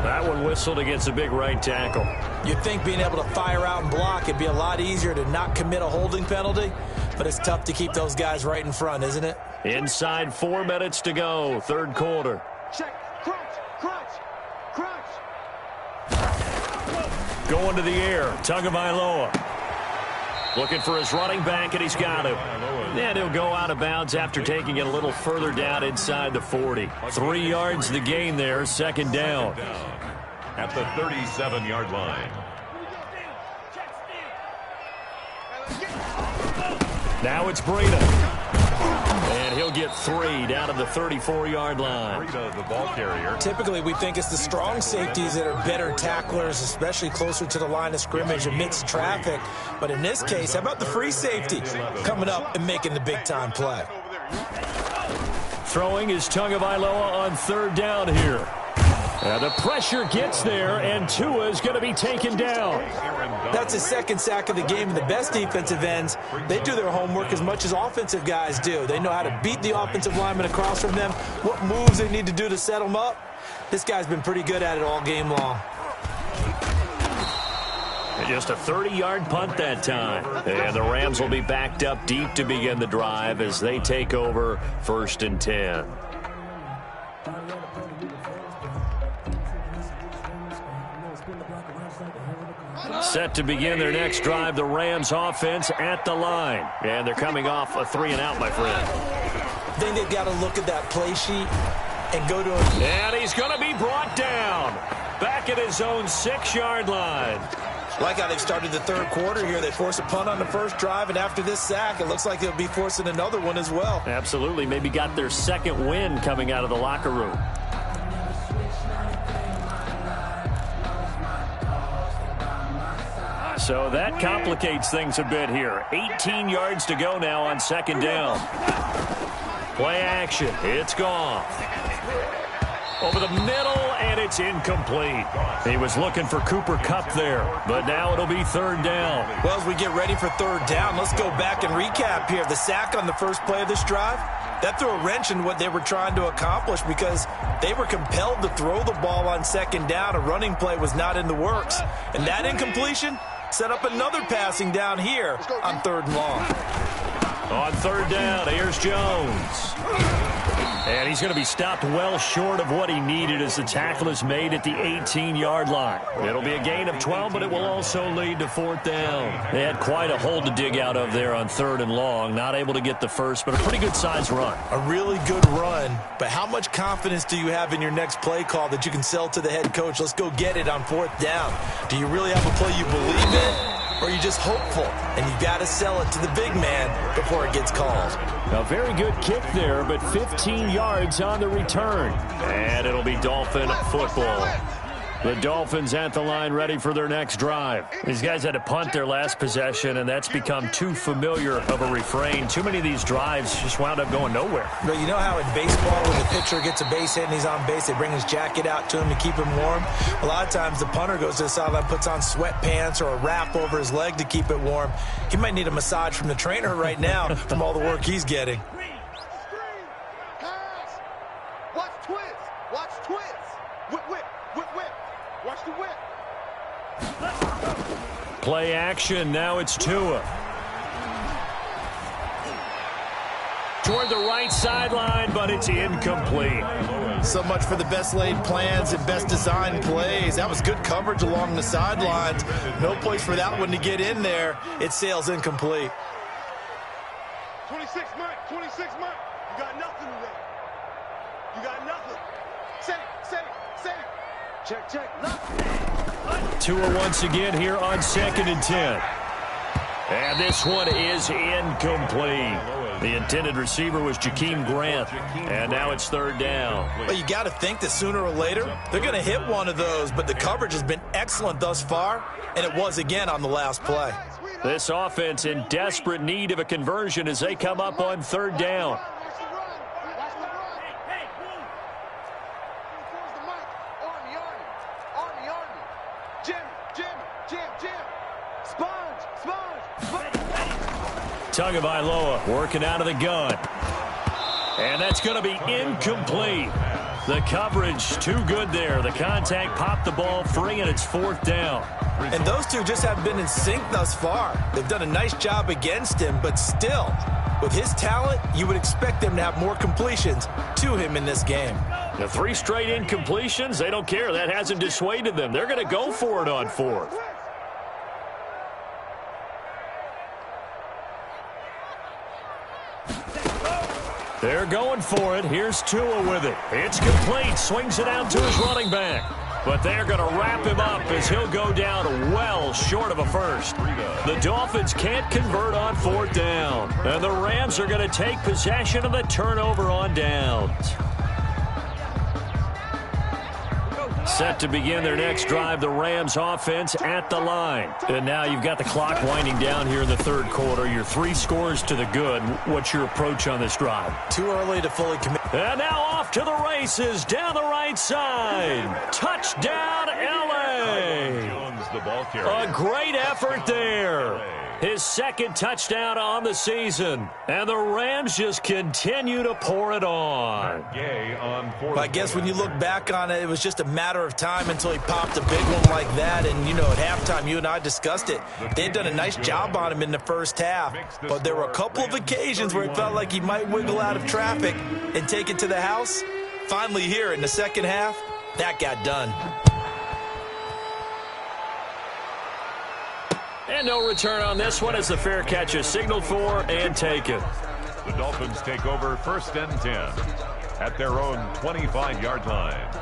That one whistled against a big right tackle. You'd think being able to fire out and block it'd be a lot easier to not commit a holding penalty, but it's tough to keep those guys right in front, isn't it? Inside 4 minutes to go, 3rd quarter. Check. Crunch. Going to the air, Tagovailoa. Looking for his running back, and he's got him. And he'll go out of bounds after taking it a little further down inside the 40. 3 yards the gain there, second down. At the 37-yard line. Now it's Breida. And he'll get 3 down to the 34-yard line. Breida, the ball carrier. Typically, we think it's the strong safeties that are better tacklers, especially closer to the line of scrimmage amidst traffic. But in this case, how about the free safety coming up and making the big-time play? Throwing is Tagovailoa on third down here. The pressure gets there, and Tua is going to be taken down. That's his second sack of the game, and the best defensive ends, they do their homework as much as offensive guys do. They know how to beat the offensive lineman across from them, what moves they need to do to set them up. This guy's been pretty good at it all game long. Just a 30-yard punt that time. And the Rams will be backed up deep to begin the drive as they take over 1st and 10. Set to begin their next drive, the Rams offense at the line. And they're coming off a 3-and-out, my friend. I think they've got to look at that play sheet and go to him. And he's going to be brought down back at his own 6-yard line. Like how they've started the third quarter here. They force a punt on the first drive, and after this sack, it looks like they'll be forcing another one as well. Absolutely. Maybe got their second win coming out of the locker room. So that complicates things a bit here. 18 yards to go now on second down. Play action. It's gone. Over the middle, and it's incomplete. He was looking for Cooper Kupp there, but now it'll be third down. Well, as we get ready for third down, let's go back and recap here. The sack on the first play of this drive, that threw a wrench in what they were trying to accomplish because they were compelled to throw the ball on second down. A running play was not in the works. And that incompletion set up another passing down here on third and long. On third down, here's Jones. And he's going to be stopped well short of what he needed as the tackle is made at the 18-yard line. It'll be a gain of 12, but it will also lead to fourth down. They had quite a hole to dig out of there on third and long. Not able to get the first, but a pretty good-sized run. A really good run, but how much confidence do you have in your next play call that you can sell to the head coach? Let's go get it on fourth down. Do you really have a play you believe in? Or are you just hopeful, and you got to sell it to the big man before it gets called? A very good kick there, but 15 yards on the return. And it'll be Dolphin football. The Dolphins at the line ready for their next drive. These guys had to punt their last possession, and that's become too familiar of a refrain. Too many of these drives just wound up going nowhere. But you know how in baseball when the pitcher gets a base hit and he's on base, they bring his jacket out to him to keep him warm? A lot of times the punter goes to the sideline, puts on sweatpants or a wrap over his leg to keep it warm. He might need a massage from the trainer right now from all the work he's getting. Pass. Watch twist. Watch twist. Whip, whip, whip, whip. Watch the whip. Play action. Now it's Tua. Toward the right sideline, but it's incomplete. So much for the best laid plans and best designed plays. That was good coverage along the sidelines. No place for that one to get in there. It sails incomplete. 26 Mike. 26 Mike. You got nothing today. You got nothing. Say it. Check. Nothing. Tua once again here on 2nd and 10. And this one is incomplete. The intended receiver was Jakeem Grant. And now it's third down. Well, you got to think that sooner or later, they're going to hit one of those, but the coverage has been excellent thus far, and it was again on the last play. This offense in desperate need of a conversion as they come up on third down. Watch the run. Watch the run. Hey, move. Towards the mic. Army. Jim. Sponge. Tagovailoa working out of the gun. And that's going to be incomplete. The coverage too good there. The contact popped the ball free, and it's fourth down. And those two just haven't been in sync thus far. They've done a nice job against him, but still, with his talent, you would expect them to have more completions to him in this game. The 3 straight incompletions, they don't care. That hasn't dissuaded them. They're going to go for it on fourth. They're going for it. Here's Tua with it. It's complete. Swings it out to his running back. But they're going to wrap him up as he'll go down well short of a first. The Dolphins can't convert on fourth down. And the Rams are going to take possession of the turnover on downs. Set to begin their next drive, the Rams offense at the line. And now you've got the clock winding down here in the third quarter. You're 3 scores to the good. What's your approach on this drive? Too early to fully commit. And now off to the races down the right side. Touchdown, L.A. Jones, the ball carrier. A great effort there. His second touchdown on the season. And the Rams just continue to pour it on. Gay on fourth. I guess when you look back on it, it was just a matter of time until he popped a big one like that. And, you know, at halftime, you and I discussed it. They had done a nice job on him in the first half. But there were a couple of occasions where it felt like he might wiggle out of traffic and take it to the house. Finally here in the second half, that got done. And no return on this one as the fair catch is signaled for and taken. The Dolphins take over 1st and 10 at their own 25-yard line.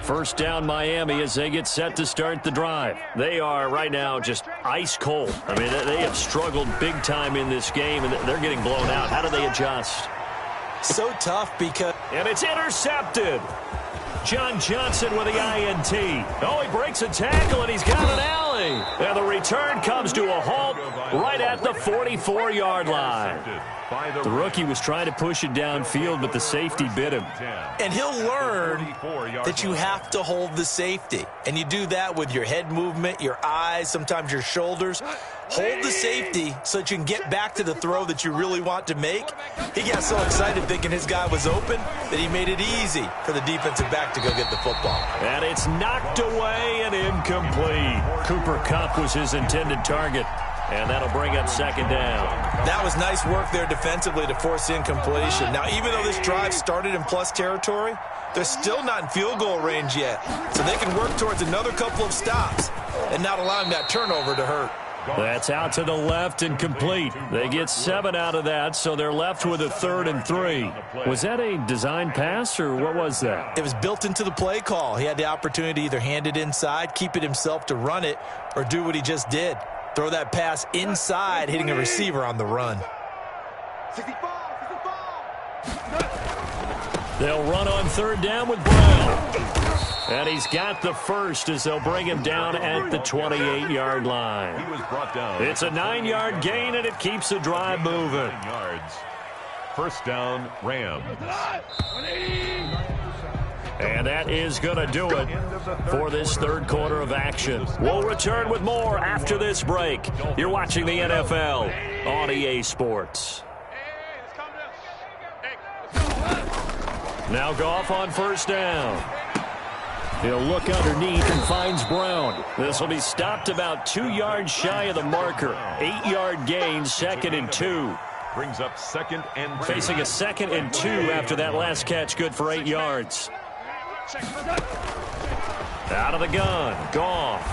First down Miami as they get set to start the drive. They are right now just ice cold. I mean, they have struggled big time in this game, and they're getting blown out. How do they adjust? So tough because... And it's intercepted. John Johnson with the INT. Oh, he breaks a tackle, and he's got an alley. And the return comes to a halt right at the 44-yard line. The rookie was trying to push it downfield, but the safety bit him. And he'll learn that you have to hold the safety. And you do that with your head movement, your eyes, sometimes your shoulders. Hold the safety so that you can get back to the throw that you really want to make. He got so excited thinking his guy was open that he made it easy for the defensive back to go get the football. And it's knocked away and incomplete. Cooper Kupp was his intended target. And that'll bring up second down. That was nice work there defensively to force incompletion. Now, even though this drive started in plus territory, they're still not in field goal range yet. So they can work towards another couple of stops and not allowing that turnover to hurt. That's out to the left and complete. They get 7 out of that, so they're left with a 3rd and 3. Was that a design pass, or what was that? It was built into the play call. He had the opportunity to either hand it inside, keep it himself to run it, or do what he just did. Throw that pass inside, hitting a receiver on the run. 65. They'll run on 3rd down with Brown. And he's got the first as they'll bring him down at the 28-yard line. He was brought down. It's a 9-yard gain, and it keeps the drive moving. 9 yards. First down, Rams. And that is going to do it for this third quarter of action. We'll return with more after this break. You're watching the NFL on EA Sports. Now Goff on first down. He'll look underneath and finds Brown. This will be stopped about 2 yards shy of the marker. 8-yard gain, 2nd and 2. Brings up 2nd and 2. Facing a 2nd and 2 after that last catch, good for 8 yards. Out of the gun, Goff.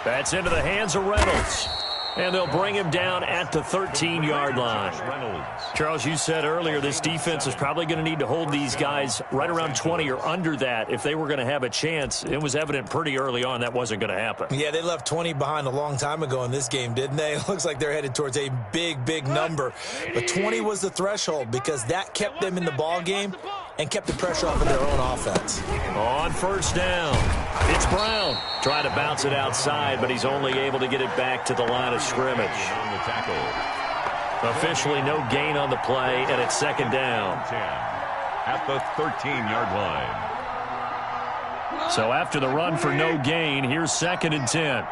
That's into the hands of Reynolds. And they'll bring him down at the 13-yard line. Charles, you said earlier this defense is probably going to need to hold these guys right around 20 or under that if they were going to have a chance. It was evident pretty early on that wasn't going to happen. Yeah, they left 20 behind a long time ago in this game, didn't they? It looks like they're headed towards a big, big number. But 20 was the threshold because that kept them in the ball game and kept the pressure off of their own offense. On first down, it's Brown. Trying to bounce it outside, but he's only able to get it back to the line of scrimmage. On the tackle. Officially no gain on the play, and it's second down. 10 at the 13-yard line. So after the run for no gain, here's 2nd and 10.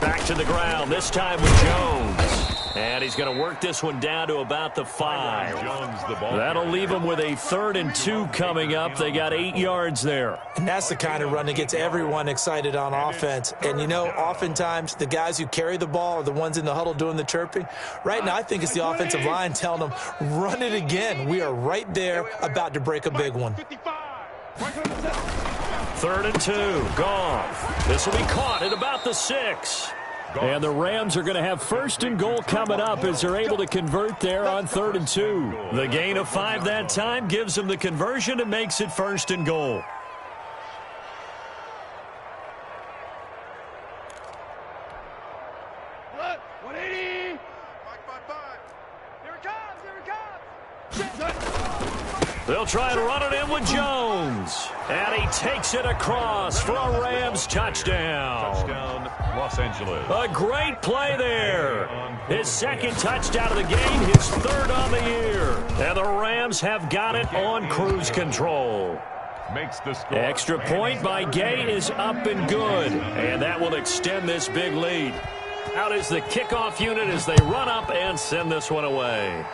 Back to the ground, this time with Jones. And he's going to work this one down to about the 5. Jones, the ball. That'll leave him with a 3rd and 2 coming up. They got 8 yards there. And that's the kind of run that gets everyone excited on offense. And, you know, oftentimes the guys who carry the ball are the ones in the huddle doing the chirping. Right now, I think it's the offensive line telling them, run it again. We are right there about to break a big one. 3rd and 2, Goff. This will be caught at about the 6. And the Rams are going to have 1st and goal coming up as they're able to convert there on 3rd and 2. The gain of 5 that time gives them the conversion and makes it 1st and goal. Good. 180. 5. Here it comes. They'll try and run it in with Jones. And he takes it across for a Rams touchdown. Touchdown, Los Angeles. A great play there. His 2nd touchdown of the game, his 3rd on the year. And the Rams have got it on cruise control. Makes the score. Extra point by Gay is up and good. And that will extend this big lead. Out is the kickoff unit as they run up and send this one away.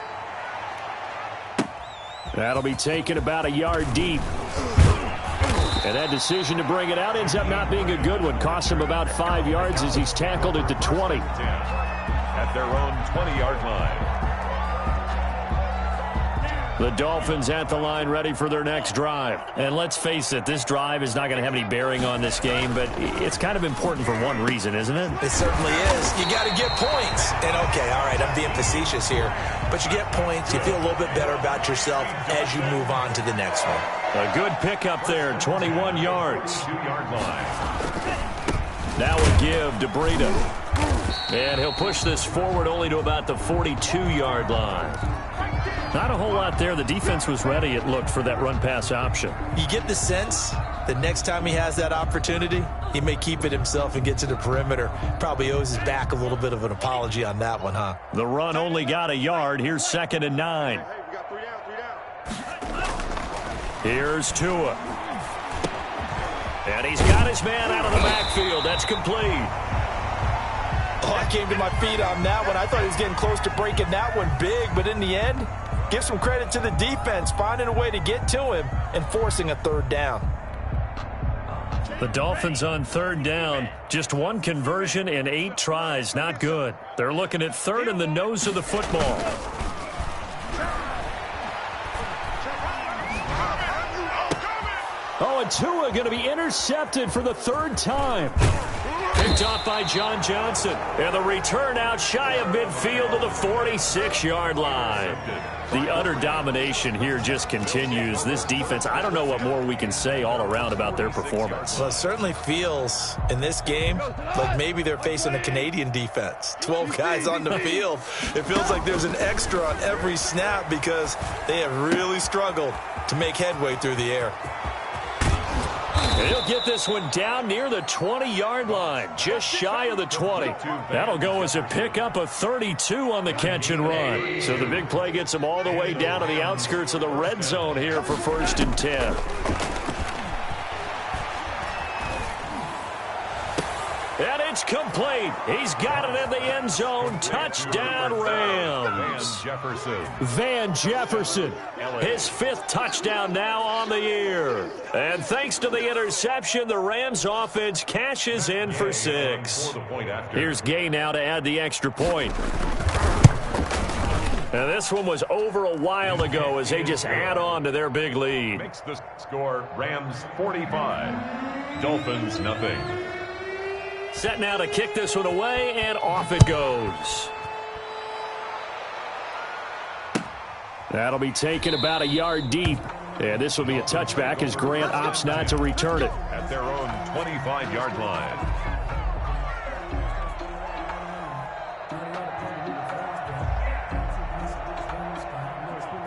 That'll be taken about a yard deep. And that decision to bring it out ends up not being a good one. Costs him about 5 yards as he's tackled at the 20. At their own 20-yard line. The Dolphins at the line ready for their next drive. And let's face it, this drive is not going to have any bearing on this game, but it's kind of important for one reason, isn't it? It certainly is. You got to get points. And okay, all right, I'm being facetious here. But you get points, you feel a little bit better about yourself as you move on to the next one. A good pickup there, 21 yards. 2-yard line. Now a give to Breida. And he'll push this forward only to about the 42-yard line. Not a whole lot there. The defense was ready, it looked, for that run-pass option. You get the sense that next time he has that opportunity, he may keep it himself and get to the perimeter. Probably owes his back a little bit of an apology on that one, huh? The run only got a yard. Here's 2nd and 9. Hey, we got 3 down. Here's Tua. And he's got his man out of the backfield. That's complete. Oh, I came to my feet on that one. I thought he was getting close to breaking that one big, but in the end, give some credit to the defense, finding a way to get to him and forcing a 3rd down. The Dolphins on 3rd down. Just 1 conversion and 8 tries. Not good. They're looking at 3rd in the nose of the football. Oh, and Tua going to be intercepted for the 3rd time. Picked off by John Johnson. And the return out shy of midfield to the 46-yard line. The utter domination here just continues. This defense, I don't know what more we can say all around about their performance. Well, it certainly feels in this game like maybe they're facing a Canadian defense. 12 guys on the field. It feels like there's an extra on every snap because they have really struggled to make headway through the air. And he'll get this one down near the 20-yard line, just shy of the 20. That'll go as a pickup of 32 on the catch and run. So the big play gets him all the way down to the outskirts of the red zone here for 1st and 10. And it's complete. He's got it in the end zone. Touchdown, Rams. Van Jefferson. His 5th touchdown now on the year. And thanks to the interception, the Rams offense cashes in for 6. Here's Gay now to add the extra point. And this one was over a while ago as they just add on to their big lead. Makes the score Rams 45, Dolphins nothing. Set now to kick this one away, and off it goes. That'll be taken about a yard deep. And this will be a touchback as Grant opts not to return it. At their own 25-yard line.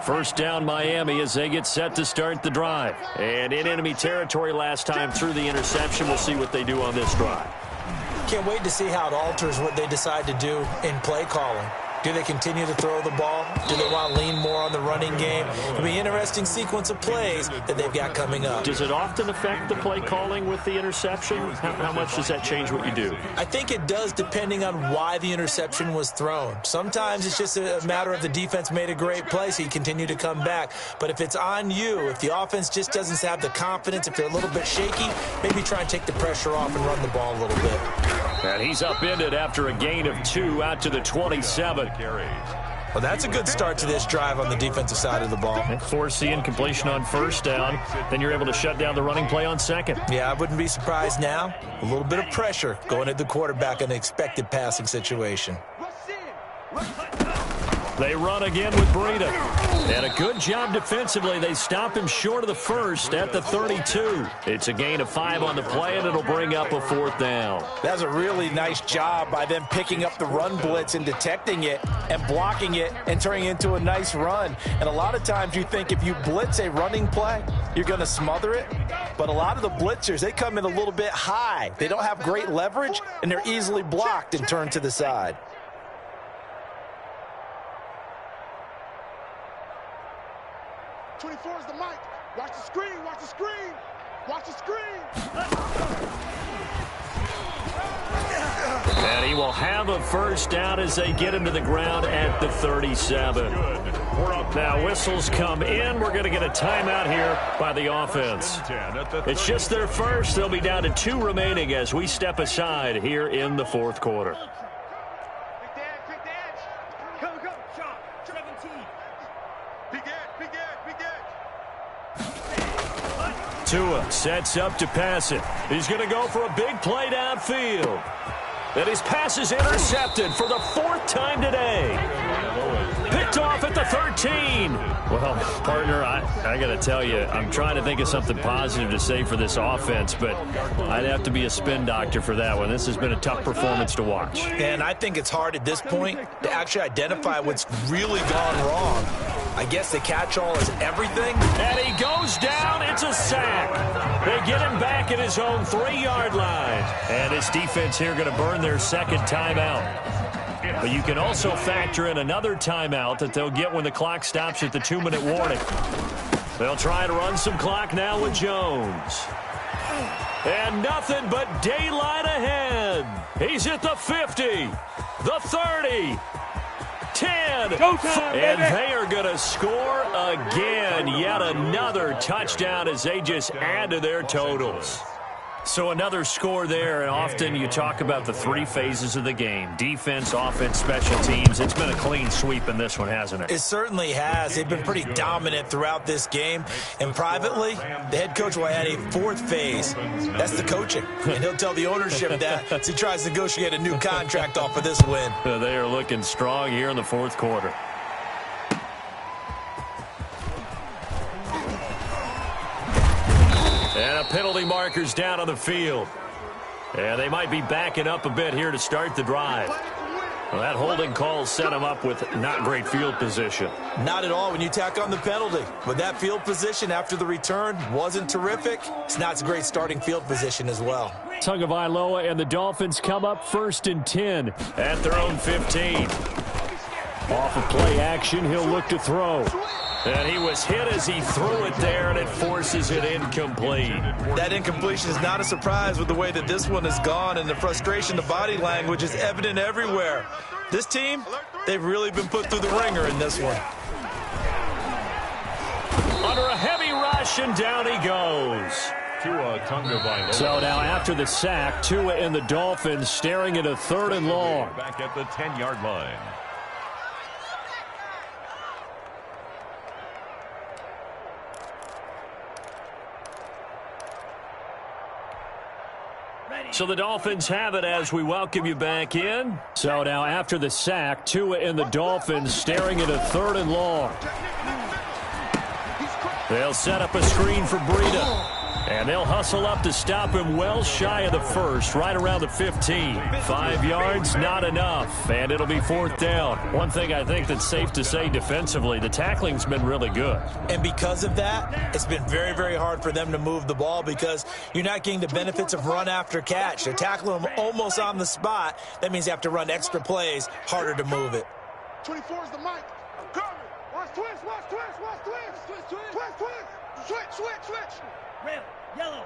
First down Miami as they get set to start the drive. And in enemy territory last time through the interception. We'll see what they do on this drive. Can't wait to see how it alters what they decide to do in play calling. Do they continue to throw the ball? Do they want to lean more on the running game? It'll be an interesting sequence of plays that they've got coming up. Does it often affect the play calling with the interception? How much does that change what you do? I think it does depending on why the interception was thrown. Sometimes it's just a matter of the defense made a great play, so you continue to come back. But if it's on you, if the offense just doesn't have the confidence, if they're a little bit shaky, maybe try and take the pressure off and run the ball a little bit. And he's upended after a gain of 2 out to the 27. Well, that's a good start to this drive on the defensive side of the ball. Force the incompletion on first down. Then you're able to shut down the running play on second. Yeah, I wouldn't be surprised now. A little bit of pressure going at the quarterback in an expected passing situation. They run again with Breida. And a good job defensively. They stop him short of the first at the 32. It's a gain of 5 on the play, and it'll bring up a 4th down. That's a really nice job by them picking up the run blitz and detecting it and blocking it and turning it into a nice run. And a lot of times you think if you blitz a running play, you're going to smother it. But a lot of the blitzers, they come in a little bit high. They don't have great leverage, and they're easily blocked and turned to the side. 24 is the mic. Watch the screen, watch the screen. Watch the screen. And he will have a first down as they get him to the ground at the 37. Now whistles come in. We're going to get a timeout here by the offense. It's just their first. They'll be down to 2 remaining as we step aside here in the 4th quarter. Tua sets up to pass it. He's going to go for a big play downfield. And his pass is intercepted for the 4th time today. Picked off at the 13. Well, partner, I got to tell you, I'm trying to think of something positive to say for this offense, but I'd have to be a spin doctor for that one. This has been a tough performance to watch. And I think it's hard at this point to actually identify what's really gone wrong. I guess the catch-all is everything. And he goes down. It's a sack. They get him back at his own 3-yard line. And his defense here going to burn their 2nd timeout. But you can also factor in another timeout that they'll get when the clock stops at the 2-minute warning. They'll try to run some clock now with Jones. And nothing but daylight ahead. He's at the 50, the 30. 10, and they are going to score again. Yet another touchdown as they just add to their totals. So another score there, and often you talk about the 3 phases of the game. Defense, offense, special teams. It's been a clean sweep in this one, hasn't it? It certainly has. They've been pretty dominant throughout this game. And privately, the head coach will add a 4th phase. That's the coaching. And he'll tell the ownership that as he tries to negotiate a new contract off of this win. They are looking strong here in the 4th quarter. And a penalty marker's down on the field. And they might be backing up a bit here to start the drive. Well, that holding call set him up with not great field position. Not at all when you tack on the penalty. But that field position after the return wasn't terrific. It's not a great starting field position as well. Tagovailoa and the Dolphins come up 1st and 10 at their own 15. Off of play action, he'll look to throw. And he was hit as he threw it there, and it forces it incomplete. That incompletion is not a surprise with the way that this one has gone, and the frustration, the body language is evident everywhere. This team, they've really been put through the ringer in this one. Under a heavy rush, and down he goes. So now after the sack, Tua and the Dolphins staring at a 3rd and long. Back at the 10-yard line. So the Dolphins have it as we welcome you back in. So now after the sack, Tua and the Dolphins staring at a 3rd and long. They'll set up a screen for Breida. And they'll hustle up to stop him well shy of the 1st, right around the 15. 5 yards, not enough, and it'll be 4th down. One thing I think that's safe to say defensively, the tackling's been really good. And because of that, it's been very, very hard for them to move the ball because you're not getting the benefits of run after catch. They're tackling them almost on the spot. That means they have to run extra plays, harder to move it. 24 is the mic. Watch twist, watch twist, watch twist. Twist, twist, twist, twist. Switch, switch, switch. Red, yellow.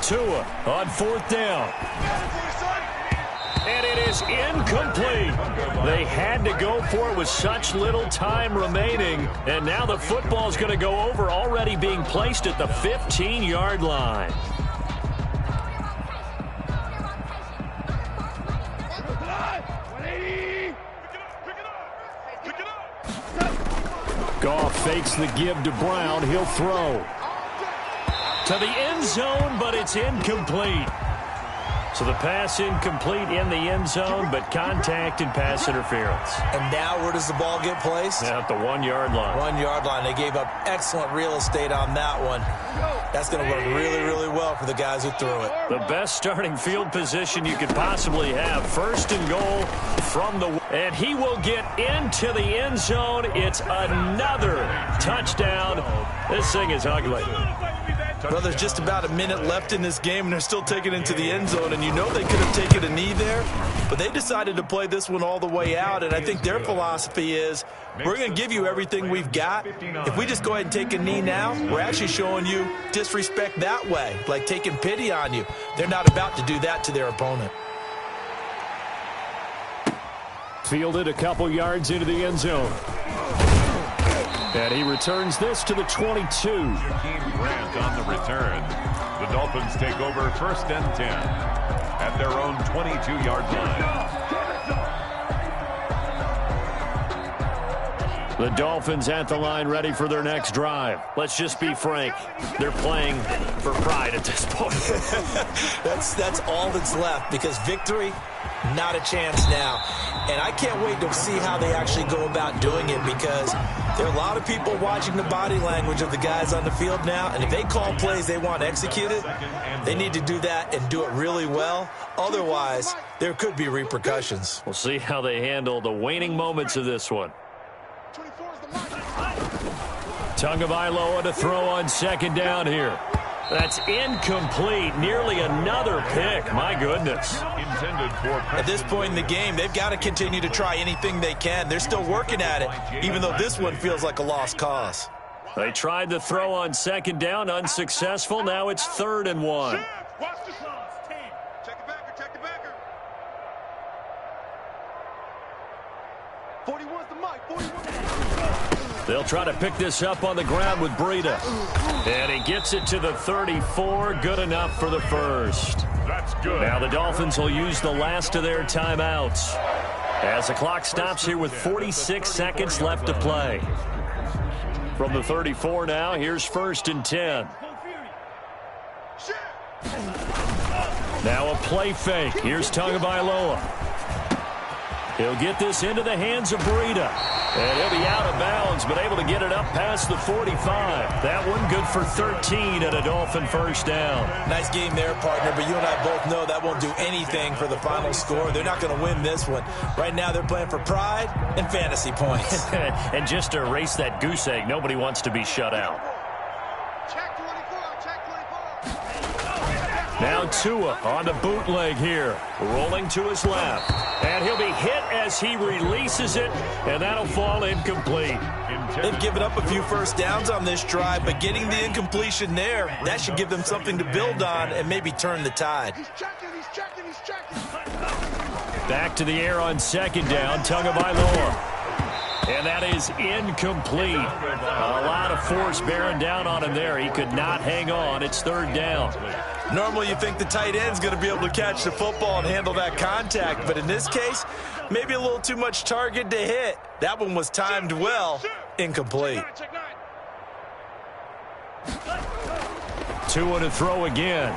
Tua on 4th down. And it is incomplete. They had to go for it with such little time remaining. And now the football's going to go over, already being placed at the 15-yard line. Goff fakes the give to Brown. He'll throw to the end zone, but it's incomplete. So the pass incomplete in the end zone, but contact and pass interference. And now where does the ball get placed? At the 1 yard line. 1 yard line. They gave up excellent real estate on that one. That's going to work really, really well for the guys who threw it. The best starting field position you could possibly have. First and goal from the... And he will get into the end zone. It's another touchdown. This thing is ugly. Well, there's just about a minute left in this game, and they're still taking it into the end zone. And you know they could have taken a knee there, but they decided to play this one all the way out. And I think their philosophy is, we're going to give you everything we've got. If we just go ahead and take a knee now, we're actually showing you disrespect that way, like taking pity on you. They're not about to do that to their opponent. Fielded a couple yards into the end zone. And he returns this to the 22. Grant on the return. The Dolphins take over 1st and 10 at their own 22-yard line. The Dolphins at the line, ready for their next drive. Let's just be frank. They're playing for pride at this point. That's all that's left, because victory, not a chance now. And I can't wait to see how they actually go about doing it, because there are a lot of people watching the body language of the guys on the field now, and if they call plays they want executed, they need to do that and do it really well. Otherwise, there could be repercussions. We'll see how they handle the waning moments of this one. Tagovailoa to throw on 2nd down here. That's incomplete. Nearly another pick. My goodness. At this point in the game, they've got to continue to try anything they can. They're still working at it, even though this one feels like a lost cause. They tried to throw on 2nd down, unsuccessful. Now it's 3rd and 1. Check the backer, check the backer. 41's the mic, 41. They'll try to pick this up on the ground with Breida. And he gets it to the 34. Good enough for the first. That's good. Now the Dolphins will use the last of their timeouts as the clock stops here with 46 seconds left to play. From the 34 now, here's 1st and 10. Now a play fake. Here's Tagovailoa. He'll get this into the hands of Breida. And he'll be out of bounds, but able to get it up past the 45. That one good for 13 and a Dolphin first down. Nice game there, partner, but you and I both know that won't do anything for the final score. They're not going to win this one. Right now they're playing for pride and fantasy points. And just to erase that goose egg, nobody wants to be shut out. Check 24, check 24. Now Tua on the bootleg here, rolling to his left. And he'll be hit as he releases it, and that'll fall incomplete. They've given up a few first downs on this drive, but getting the incompletion there, that should give them something to build on and maybe turn the tide. He's checking, he's checking, he's checking. Back to the air on 2nd down, Tagovailoa. And that is incomplete. A lot of force bearing down on him there. He could not hang on. It's 3rd down. Normally you think the tight end's going to be able to catch the football and handle that contact, but in this case, maybe a little too much target to hit. That one was timed well. Incomplete. Tua to throw again.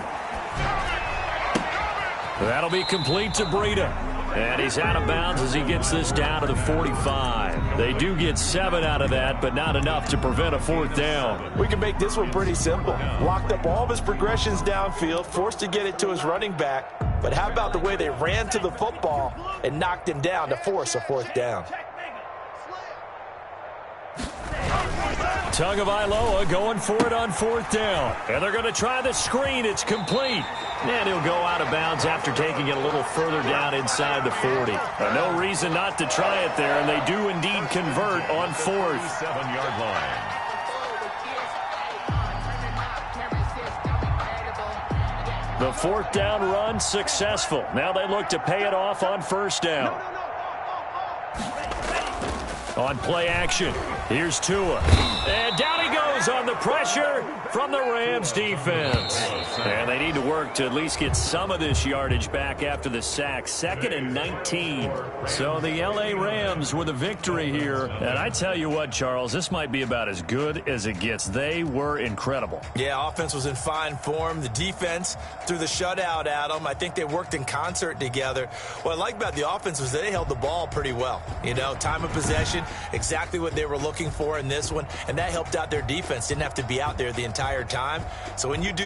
That'll be complete to Breida. And he's out of bounds as he gets this down to the 45. They do get 7 out of that, but not enough to prevent a 4th down. We can make this one pretty simple. Locked up all of his progressions downfield, forced to get it to his running back. But how about the way they ran to the football and knocked him down to force a 4th down? Tagovailoa going for it on 4th down. And they're going to try the screen. It's complete. And he'll go out of bounds after taking it a little further down inside the 40. No reason not to try it there, and they do indeed convert on 4th. 7-yard line. The 4th down run successful. Now they look to pay it off on 1st down. On play action, here's Tua. And down he goes relies on the pressure from the Rams defense. And they need to work to at least get some of this yardage back after the sack. 2nd and 19. So the L.A. Rams with a victory here. And I tell you what, Charles, this might be about as good as it gets. They were incredible. Yeah, offense was in fine form. The defense threw the shutout at them. I think they worked in concert together. What I like about the offense was they held the ball pretty well. You know, time of possession, exactly what they were looking for in this one, and that helped out their defense. Didn't have to be out there the entire time. So when you do